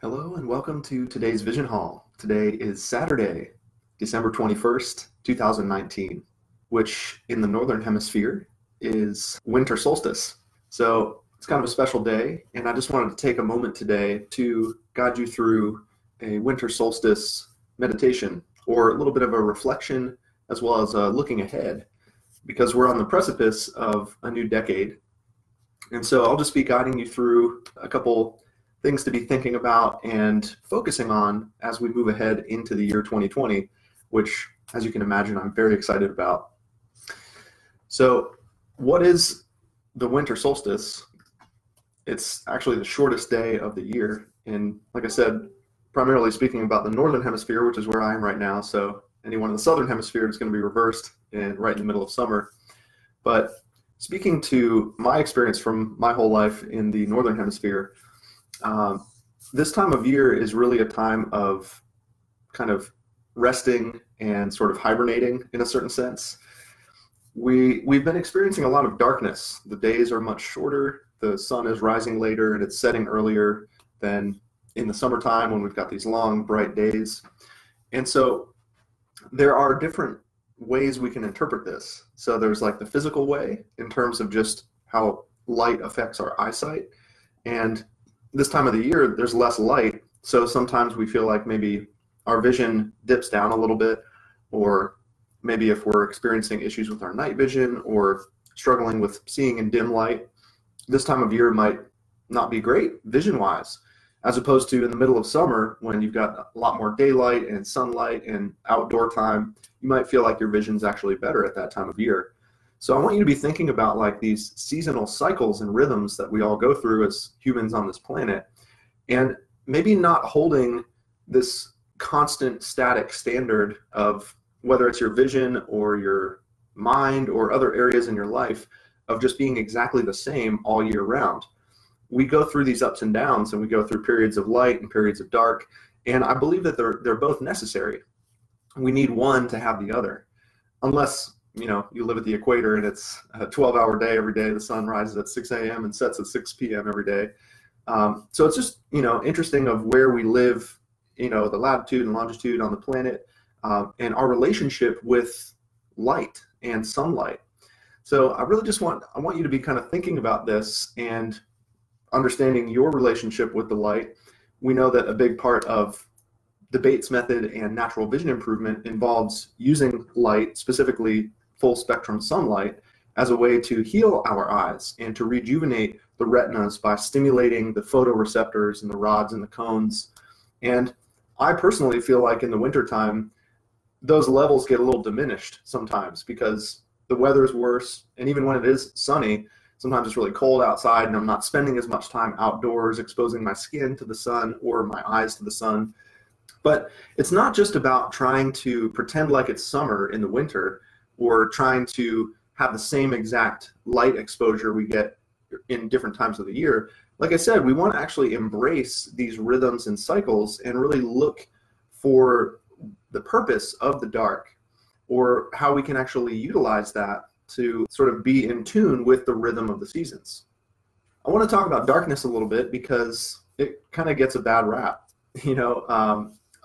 Hello and welcome to today's Vision Hall. Today is Saturday, December 21st, 2019, which in the Northern Hemisphere is Winter Solstice. So it's kind of a special day, and I just wanted to take a moment today to guide you through a Winter Solstice meditation, or a little bit of a reflection as well as looking ahead, because we're on the precipice of a new decade. And so I'll just be guiding you through a couple things to be thinking about and focusing on as we move ahead into the year 2020, which, as you can imagine, I'm very excited about. So what is the winter solstice? It's actually the shortest day of the year. And like I said, primarily speaking about the Northern Hemisphere, which is where I am right now. So anyone in the Southern Hemisphere is going to be reversed and right in the middle of summer. But speaking to my experience from my whole life in the Northern Hemisphere, this time of year is really a time of kind of resting and sort of hibernating in a certain sense. We've been experiencing a lot of darkness. The days are much shorter, the sun is rising later, and it's setting earlier than in the summertime when we've got these long, bright days. And so there are different ways we can interpret this. So there's like the physical way in terms of just how light affects our eyesight. And this time of the year, there's less light, so sometimes we feel like maybe our vision dips down a little bit, or maybe if we're experiencing issues with our night vision or struggling with seeing in dim light, this time of year might not be great vision-wise, as opposed to in the middle of summer when you've got a lot more daylight and sunlight and outdoor time. You might feel like your vision's actually better at that time of year. So I want you to be thinking about like these seasonal cycles and rhythms that we all go through as humans on this planet, and maybe not holding this constant static standard of whether it's your vision or your mind or other areas in your life of just being exactly the same all year round. We go through these ups and downs, and we go through periods of light and periods of dark, and I believe that they're both necessary. We need one to have the other, unless you live at the equator and it's a 12-hour day every day. The sun rises at 6 a.m. and sets at 6 p.m. every day. So it's just, interesting of where we live, the latitude and longitude on the planet, and our relationship with light and sunlight. So I really just want you to be kind of thinking about this and understanding your relationship with the light. We know that a big part of the Bates method and natural vision improvement involves using light, specifically full spectrum sunlight, as a way to heal our eyes and to rejuvenate the retinas by stimulating the photoreceptors and the rods and the cones. And I personally feel like in the wintertime, those levels get a little diminished sometimes because the weather is worse, and even when it is sunny, sometimes it's really cold outside and I'm not spending as much time outdoors exposing my skin to the sun or my eyes to the sun. But it's not just about trying to pretend like it's summer in the winter, or trying to have the same exact light exposure we get in different times of the year. Like I said, we want to actually embrace these rhythms and cycles and really look for the purpose of the dark, or how we can actually utilize that to sort of be in tune with the rhythm of the seasons. I want to talk about darkness a little bit because it kind of gets a bad rap.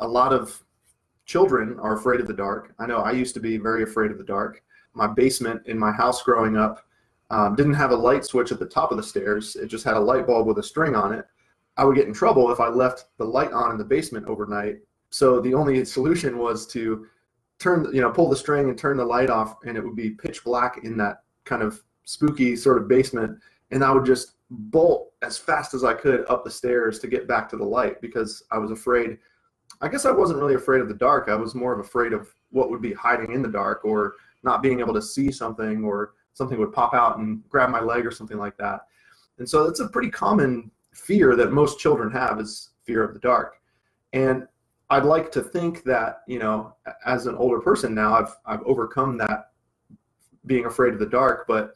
A lot of children are afraid of the dark. I know I used to be very afraid of the dark. My basement in my house growing up didn't have a light switch at the top of the stairs. It just had a light bulb with a string on it. I would get in trouble if I left the light on in the basement overnight. So the only solution was to pull the string and turn the light off, and it would be pitch black in that kind of spooky sort of basement. And I would just bolt as fast as I could up the stairs to get back to the light because I was afraid. I guess I wasn't really afraid of the dark. I was more of afraid of what would be hiding in the dark, or not being able to see something, or something would pop out and grab my leg or something like that. And so it's a pretty common fear that most children have, is fear of the dark. And I'd like to think that, as an older person now, I've overcome that being afraid of the dark. But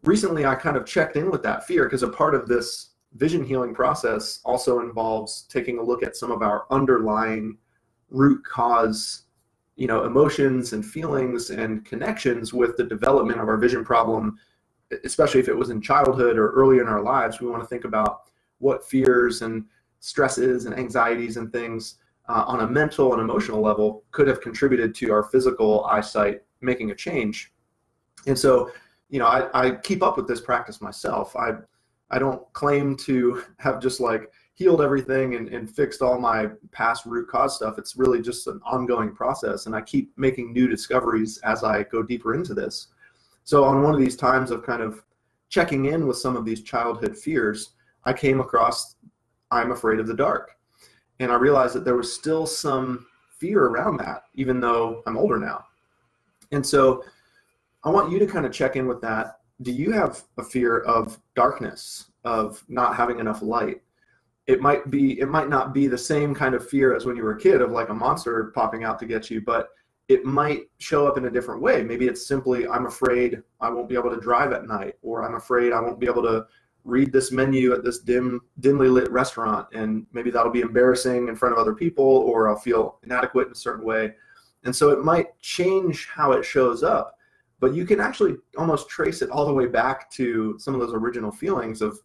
recently I kind of checked in with that fear, because a part of this vision healing process also involves taking a look at some of our underlying root cause, emotions and feelings and connections with the development of our vision problem, especially if it was in childhood or early in our lives. We want to think about what fears and stresses and anxieties and things on a mental and emotional level could have contributed to our physical eyesight making a change. And so, you know, I keep up with this practice myself. I don't claim to have just like healed everything and fixed all my past root cause stuff. It's really just an ongoing process, and I keep making new discoveries as I go deeper into this. So on one of these times of kind of checking in with some of these childhood fears, I came across I'm afraid of the dark. And I realized that there was still some fear around that, even though I'm older now. And so I want you to kind of check in with that. Do you have a fear of darkness, of not having enough light? It might not be the same kind of fear as when you were a kid of like a monster popping out to get you, but it might show up in a different way. Maybe it's simply, I'm afraid I won't be able to drive at night, or I'm afraid I won't be able to read this menu at this dimly lit restaurant, and maybe that'll be embarrassing in front of other people, or I'll feel inadequate in a certain way. And so it might change how it shows up, but you can actually almost trace it all the way back to some of those original feelings of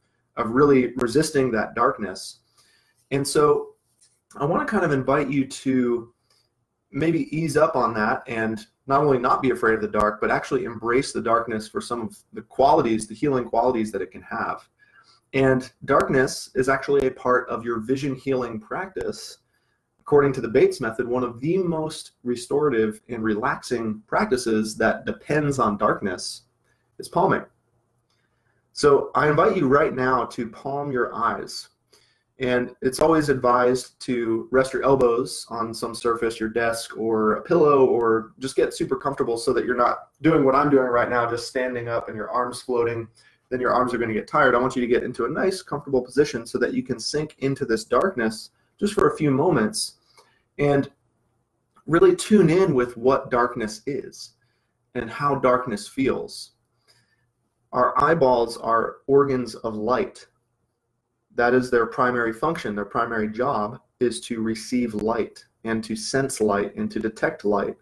really resisting that darkness. And so I want to kind of invite you to maybe ease up on that and not only not be afraid of the dark, but actually embrace the darkness for some of the qualities, the healing qualities that it can have. And darkness is actually a part of your vision healing practice. According to the Bates method, one of the most restorative and relaxing practices that depends on darkness is palming. So I invite you right now to palm your eyes. And it's always advised to rest your elbows on some surface, your desk or a pillow, or just get super comfortable so that you're not doing what I'm doing right now, just standing up and your arms floating. Then your arms are going to get tired. I want you to get into a nice, comfortable position so that you can sink into this darkness just for a few moments and really tune in with what darkness is and how darkness feels. Our eyeballs are organs of light. That is their primary function. Their primary job is to receive light and to sense light and to detect light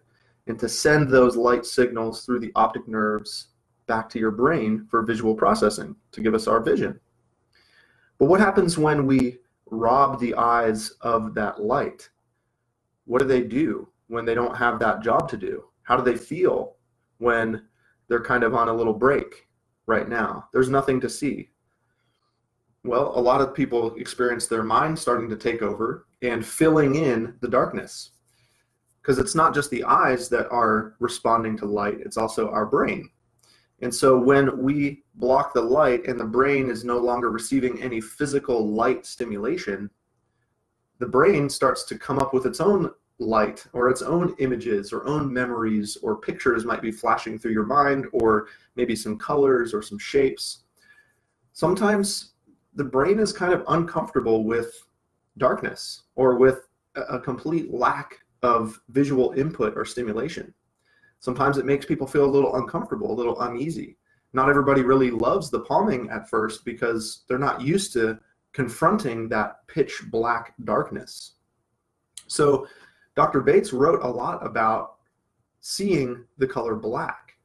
and to send those light signals through the optic nerves back to your brain for visual processing to give us our vision. But what happens when we rob the eyes of that light? What do they do when they don't have that job to do? How do they feel when they're kind of on a little break right now? There's nothing to see. Well, a lot of people experience their mind starting to take over and filling in the darkness, because it's not just the eyes that are responding to light, it's also our brain. And so when we block the light and the brain is no longer receiving any physical light stimulation, the brain starts to come up with its own light or its own images or own memories, or pictures might be flashing through your mind, or maybe some colors or some shapes. Sometimes the brain is kind of uncomfortable with darkness or with a complete lack of visual input or stimulation. Sometimes it makes people feel a little uncomfortable, a little uneasy. Not everybody really loves the palming at first because they're not used to confronting that pitch black darkness. So Dr. Bates wrote a lot about seeing the color black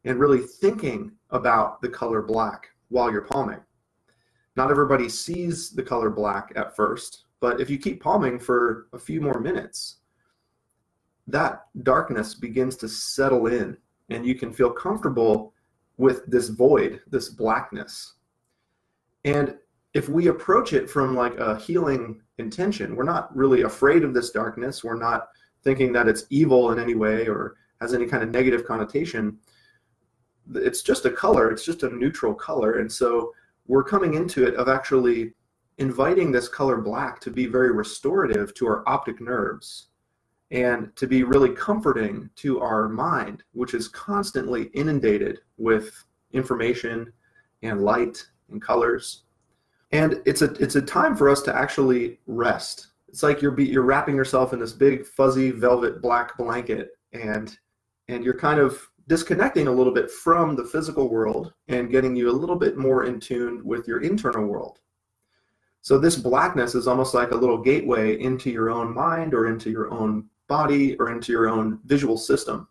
and really thinking about the color black while you're palming. Not everybody sees the color black at first, but if you keep palming for a few more minutes, that darkness begins to settle in and you can feel comfortable with this void, this blackness. And if we approach it from like a healing intention, we're not really afraid of this darkness. We're not thinking that it's evil in any way or has any kind of negative connotation. It's just a color. It's just a neutral color. And so we're coming into it of actually inviting this color black to be very restorative to our optic nerves and to be really comforting to our mind, which is constantly inundated with information and light and colors. And it's a time for us to actually rest. It's like you're wrapping yourself in this big fuzzy velvet black blanket, and you're kind of disconnecting a little bit from the physical world and getting you a little bit more in tune with your internal world. So this blackness is almost like a little gateway into your own mind or into your own body or into your own visual system.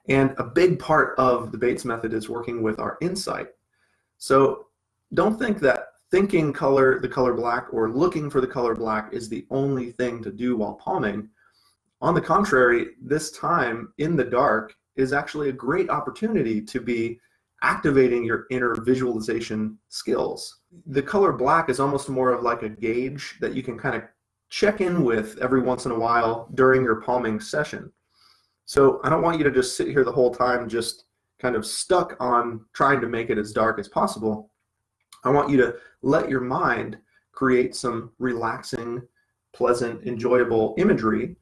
And a big part of the Bates method is working with our insight. So don't think that thinking the color black, or looking for the color black is the only thing to do while palming. On the contrary, this time in the dark is actually a great opportunity to be activating your inner visualization skills. The color black is almost more of like a gauge that you can kind of check in with every once in a while during your palming session. So I don't want you to just sit here the whole time just kind of stuck on trying to make it as dark as possible. I want you to let your mind create some relaxing, pleasant, enjoyable imagery,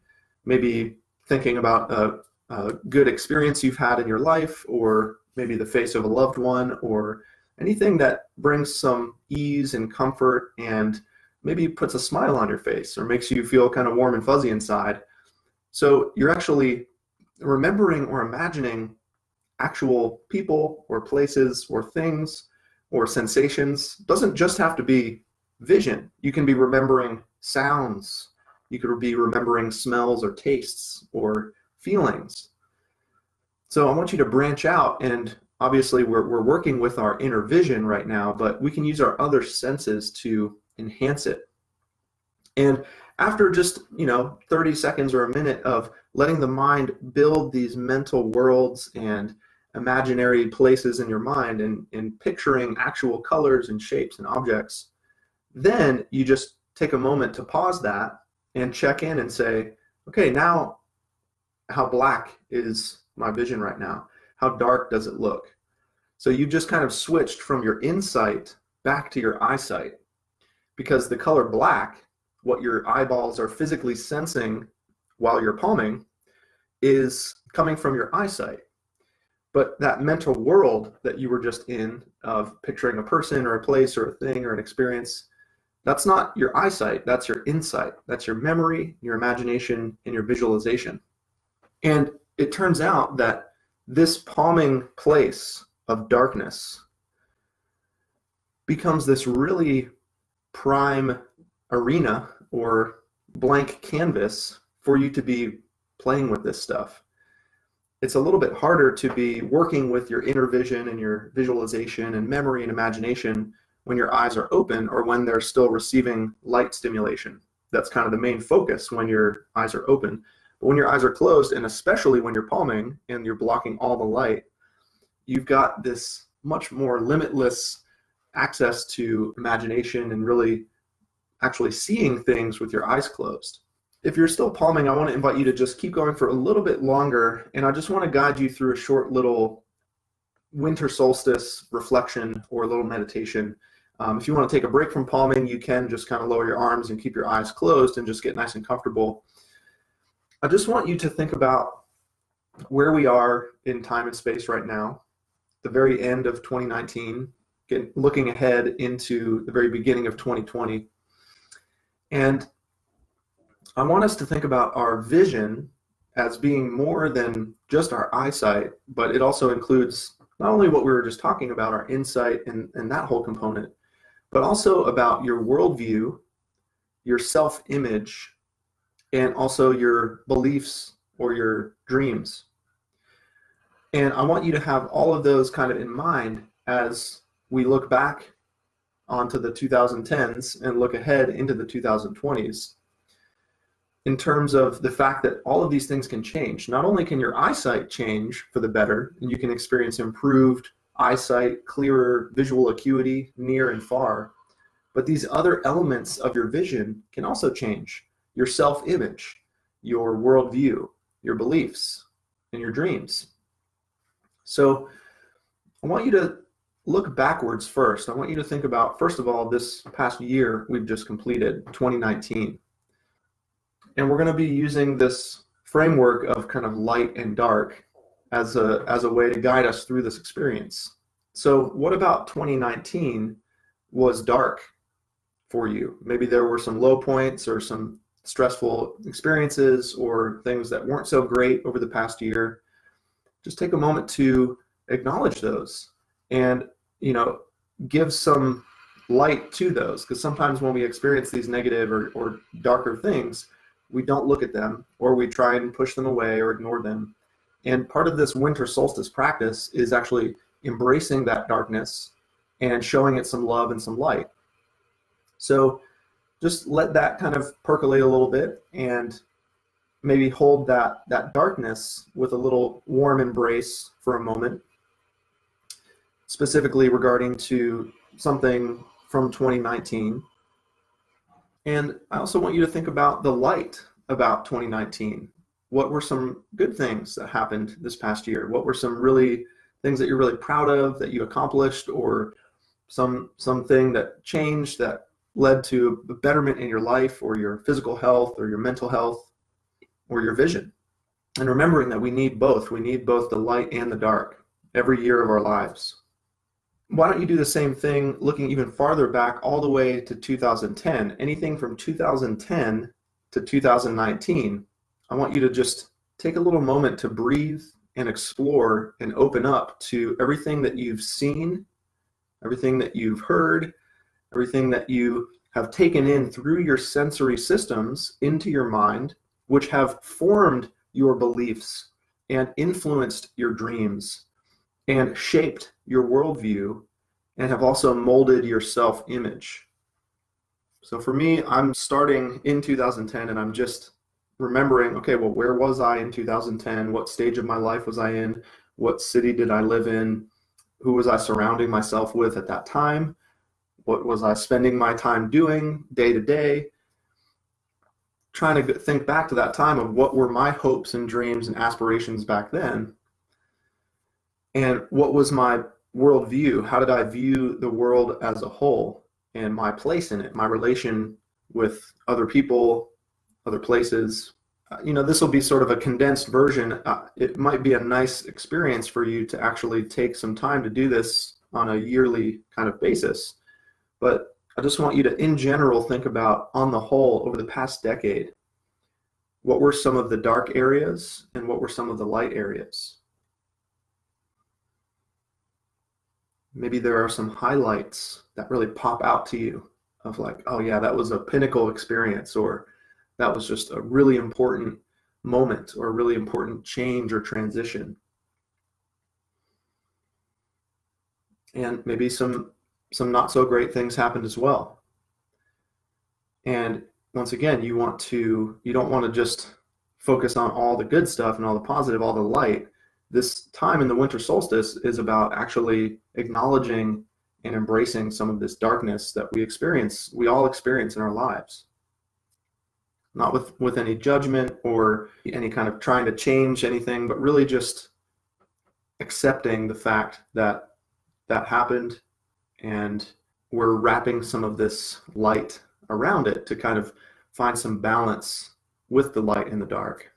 maybe thinking about a good experience you've had in your life, or maybe the face of a loved one, or anything that brings some ease and comfort and maybe puts a smile on your face or makes you feel kind of warm and fuzzy inside. So you're actually remembering or imagining actual people or places or things or sensations. It doesn't just have to be vision. You can be remembering sounds. You could be remembering smells or tastes or feelings. So I want you to branch out, and obviously we're working with our inner vision right now, but we can use our other senses to enhance it. And after just 30 seconds or a minute of letting the mind build these mental worlds and imaginary places in your mind, and picturing actual colors and shapes and objects, then you just take a moment to pause that and check in and say, okay, now how black is my vision right now? How dark does it look? So you just kind of switched from your insight back to your eyesight, because the color black, what your eyeballs are physically sensing while you're palming, is coming from your eyesight. But that mental world that you were just in, of picturing a person or a place or a thing or an experience, that's not your eyesight, that's your insight. That's your memory, your imagination, and your visualization. And it turns out that this palming place of darkness becomes this really prime arena or blank canvas for you to be playing with this stuff. It's a little bit harder to be working with your inner vision and your visualization and memory and imagination when your eyes are open, or when they're still receiving light stimulation. That's kind of the main focus when your eyes are open. But when your eyes are closed, and especially when you're palming and you're blocking all the light, you've got this much more limitless access to imagination and really actually seeing things with your eyes closed. If you're still palming, I want to invite you to just keep going for a little bit longer, and I just want to guide you through a short little winter solstice reflection or a little meditation. If you want to take a break from palming, you can just kind of lower your arms and keep your eyes closed and just get nice and comfortable. I just want you to think about where we are in time and space right now, the very end of 2019, looking ahead into the very beginning of 2020. And I want us to think about our vision as being more than just our eyesight, but it also includes not only what we were just talking about, our insight and that whole component, but also about your worldview, your self-image, and also your beliefs or your dreams. And I want you to have all of those kind of in mind as we look back onto the 2010s and look ahead into the 2020s, in terms of the fact that all of these things can change. Not only can your eyesight change for the better, and you can experience improved eyesight, clearer visual acuity near and far, but these other elements of your vision can also change. Your self-image, your worldview, your beliefs, and your dreams. So I want you to look backwards first. I want you to think about, first of all, this past year we've just completed, 2019. And we're going to be using this framework of kind of light and dark as a way to guide us through this experience. So what about 2019 was dark for you? Maybe there were some low points or some stressful experiences or things that weren't so great over the past year. Just take a moment to acknowledge those and, give some light to those, because sometimes when we experience these negative or darker things, we don't look at them, or we try and push them away or ignore them. And part of this winter solstice practice is actually embracing that darkness and showing it some love and some light. So just let that kind of percolate a little bit, and maybe hold that darkness with a little warm embrace for a moment, specifically regarding to something from 2019. And I also want you to think about the light about 2019. What were some good things that happened this past year? What were some really things that you're really proud of that you accomplished, or something that changed that led to a betterment in your life, or your physical health, or your mental health, or your vision? And remembering that we need both. We need both the light and the dark every year of our lives. Why don't you do the same thing looking even farther back, all the way to 2010? Anything from 2010 to 2019, I want you to just take a little moment to breathe and explore and open up to everything that you've seen, everything that you've heard, everything that you have taken in through your sensory systems into your mind, which have formed your beliefs and influenced your dreams and shaped your worldview, and have also molded your self-image. So for me, I'm starting in 2010, and I'm just remembering, okay, well, where was I in 2010? What stage of my life was I in? What city did I live in? Who was I surrounding myself with at that time? What was I spending my time doing day to day? Trying to think back to that time of what were my hopes and dreams and aspirations back then, and what was my worldview? How did I view the world as a whole and my place in it, my relation with other people, other places? This will be sort of a condensed version. It might be a nice experience for you to actually take some time to do this on a yearly kind of basis. But I just want you to, in general, think about, on the whole, over the past decade, what were some of the dark areas and what were some of the light areas? Maybe there are some highlights that really pop out to you of like, oh yeah, that was a pinnacle experience, or that was just a really important moment, or a really important change or transition. And maybe some not so great things happened as well. And once again, you don't want to just focus on all the good stuff and all the positive, all the light. This time in the winter solstice is about actually acknowledging and embracing some of this darkness that we all experience in our lives. Not with any judgment or any kind of trying to change anything, but really just accepting the fact that that happened, and we're wrapping some of this light around it to kind of find some balance with the light and the dark.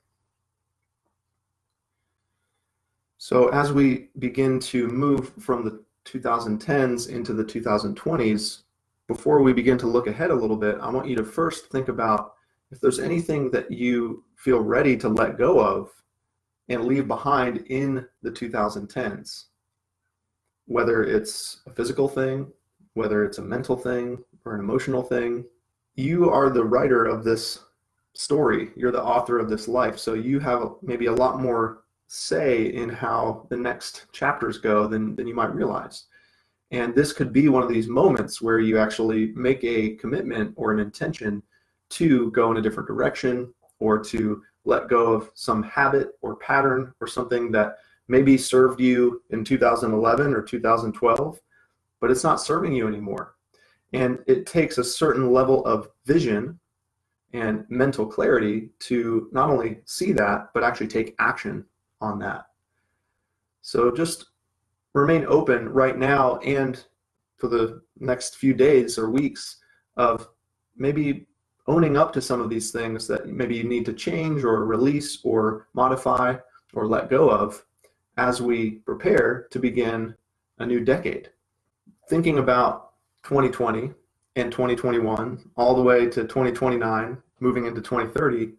So as we begin to move from the 2010s into the 2020s, before we begin to look ahead a little bit, I want you to first think about if there's anything that you feel ready to let go of and leave behind in the 2010s. Whether it's a physical thing, whether it's a mental thing or an emotional thing. You are the writer of this story. You're the author of this life. So you have maybe a lot more say in how the next chapters go than you might realize. And this could be one of these moments where you actually make a commitment or an intention to go in a different direction, or to let go of some habit or pattern or something that maybe served you in 2011 or 2012, but it's not serving you anymore. And it takes a certain level of vision and mental clarity to not only see that, but actually take action on that. So just remain open right now and for the next few days or weeks of maybe owning up to some of these things that maybe you need to change or release or modify or let go of as we prepare to begin a new decade. Thinking about 2020 and 2021 all the way to 2029, moving into 2030,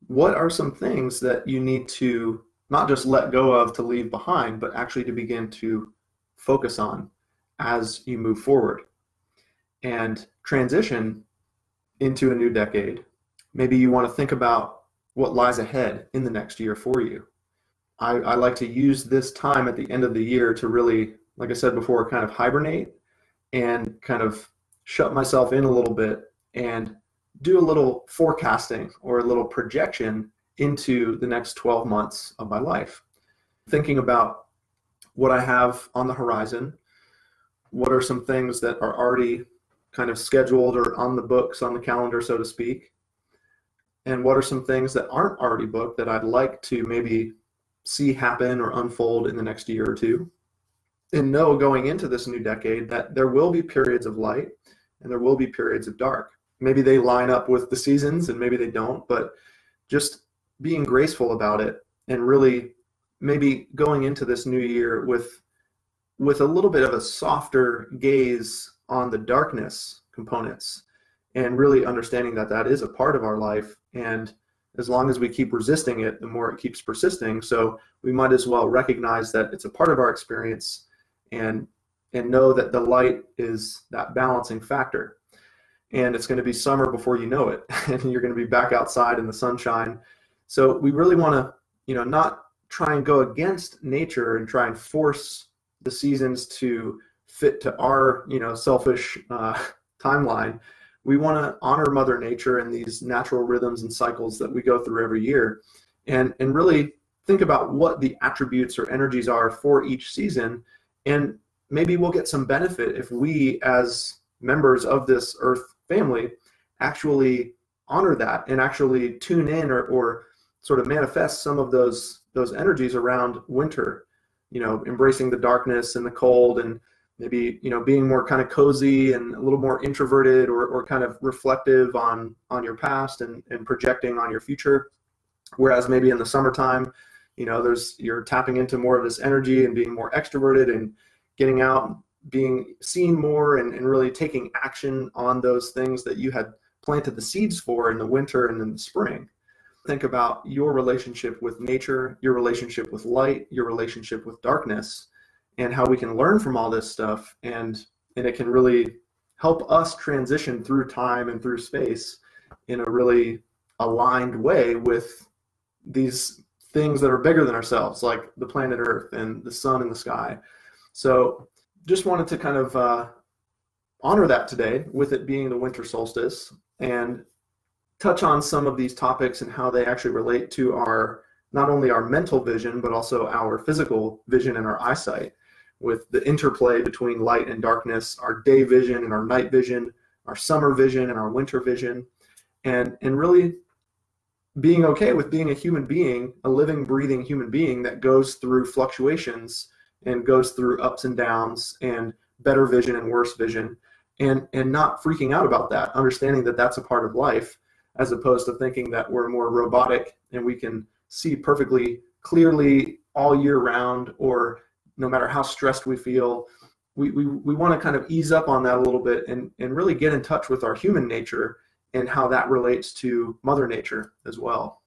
what are some things that you need to not just let go of to leave behind, but actually to begin to focus on as you move forward and transition into a new decade? Maybe you want to think about what lies ahead in the next year for you. I like to use this time at the end of the year to really, like I said before, kind of hibernate and kind of shut myself in a little bit and do a little forecasting or a little projection into the next 12 months of my life. Thinking about what I have on the horizon, what are some things that are already kind of scheduled or on the books, on the calendar, so to speak, and what are some things that aren't already booked that I'd like to maybe see happen or unfold in the next year or two. And know going into this new decade that there will be periods of light and there will be periods of dark. Maybe they line up with the seasons and maybe they don't, but just being graceful about it and really maybe going into this new year with a little bit of a softer gaze on the darkness components and really understanding that that is a part of our life. And as long as we keep resisting it, the more it keeps persisting. So we might as well recognize that it's a part of our experience and know that the light is that balancing factor. And it's going to be summer before you know it, and you're going to be back outside in the sunshine. So we really want to, not try and go against nature and try and force the seasons to fit to our, selfish timeline. We want to honor Mother Nature and these natural rhythms and cycles that we go through every year, and really think about what the attributes or energies are for each season. And maybe we'll get some benefit if we, as members of this Earth family, actually honor that and actually tune in or sort of manifest some of those energies around winter, embracing the darkness and the cold, and maybe, being more kind of cozy and a little more introverted or kind of reflective on your past and projecting on your future. Whereas maybe in the summertime, you're tapping into more of this energy and being more extroverted and getting out, being seen more and really taking action on those things that you had planted the seeds for in the winter and in the spring. Think about your relationship with nature, your relationship with light, your relationship with darkness, and how we can learn from all this stuff. And it can really help us transition through time and through space in a really aligned way with these things that are bigger than ourselves, like the planet Earth and the sun and the sky. So just wanted to kind of honor that today, with it being the winter solstice, and touch on some of these topics and how they actually relate to not only our mental vision, but also our physical vision and our eyesight, with the interplay between light and darkness, our day vision and our night vision, our summer vision and our winter vision, and really being okay with being a human being, a living, breathing human being that goes through fluctuations and goes through ups and downs and better vision and worse vision, and not freaking out about that, understanding that that's a part of life, as opposed to thinking that we're more robotic and we can see perfectly clearly all year round, or no matter how stressed we feel. We want to kind of ease up on that a little bit and really get in touch with our human nature and how that relates to Mother Nature as well.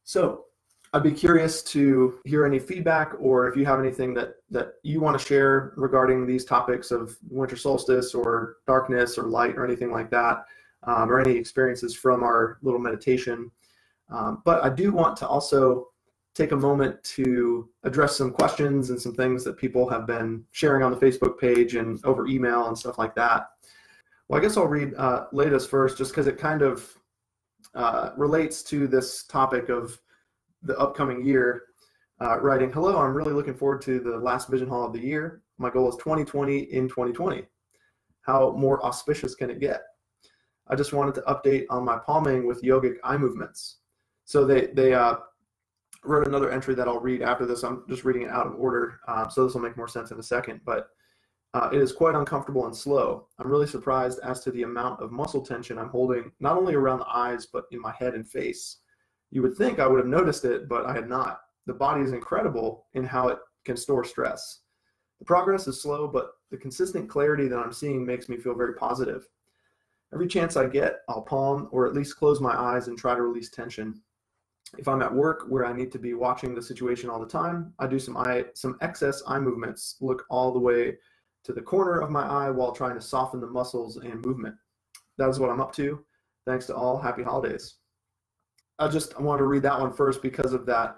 So I'd be curious to hear any feedback, or if you have anything that you want to share regarding these topics of winter solstice or darkness or light or anything like that, or any experiences from our little meditation. But I do want to also take a moment to address some questions and some things that people have been sharing on the Facebook page and over email and stuff like that. Well, I guess I'll read Lada's first, just because it kind of relates to this topic of the upcoming year. Writing, "Hello, I'm really looking forward to the last Vision Hall of the year. My goal is 2020 in 2020. How more auspicious can it get? I just wanted to update on my palming with yogic eye movements." So they wrote another entry that I'll read after this. I'm just reading it out of order, so this will make more sense in a second. But it is quite uncomfortable and slow. I'm really surprised as to the amount of muscle tension I'm holding, not only around the eyes, but in my head and face. You would think I would have noticed it, but I had not. The body is incredible in how it can store stress. The progress is slow, but the consistent clarity that I'm seeing makes me feel very positive. Every chance I get, I'll palm or at least close my eyes and try to release tension. If I'm at work where I need to be watching the situation all the time, I do some excess eye movements, look all the way to the corner of my eye while trying to soften the muscles and movement. That is what I'm up to. Thanks to all. Happy holidays. I want to read that one first because of that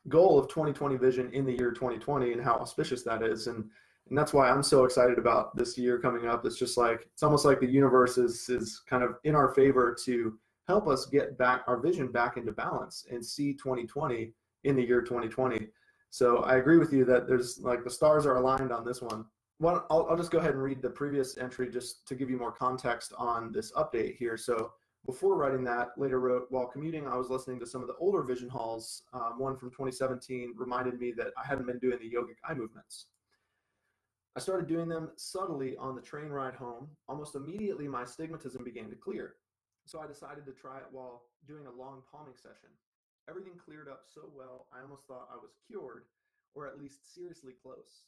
goal of 2020 vision in the year 2020 and how auspicious that is, and And that's why I'm so excited about this year coming up. It's just like, it's almost like the universe is kind of in our favor to help us get back our vision back into balance and see 2020 in the year 2020. So I agree with you that there's like the stars are aligned on this one. Well, I'll just go ahead and read the previous entry just to give you more context on this update here. So before writing that, later wrote, while commuting, I was listening to some of the older vision halls. One from 2017 reminded me that I hadn't been doing the yogic eye movements. I started doing them subtly on the train ride home. Almost immediately, my stigmatism began to clear. So I decided to try it while doing a long palming session. Everything cleared up so well, I almost thought I was cured, or at least seriously close.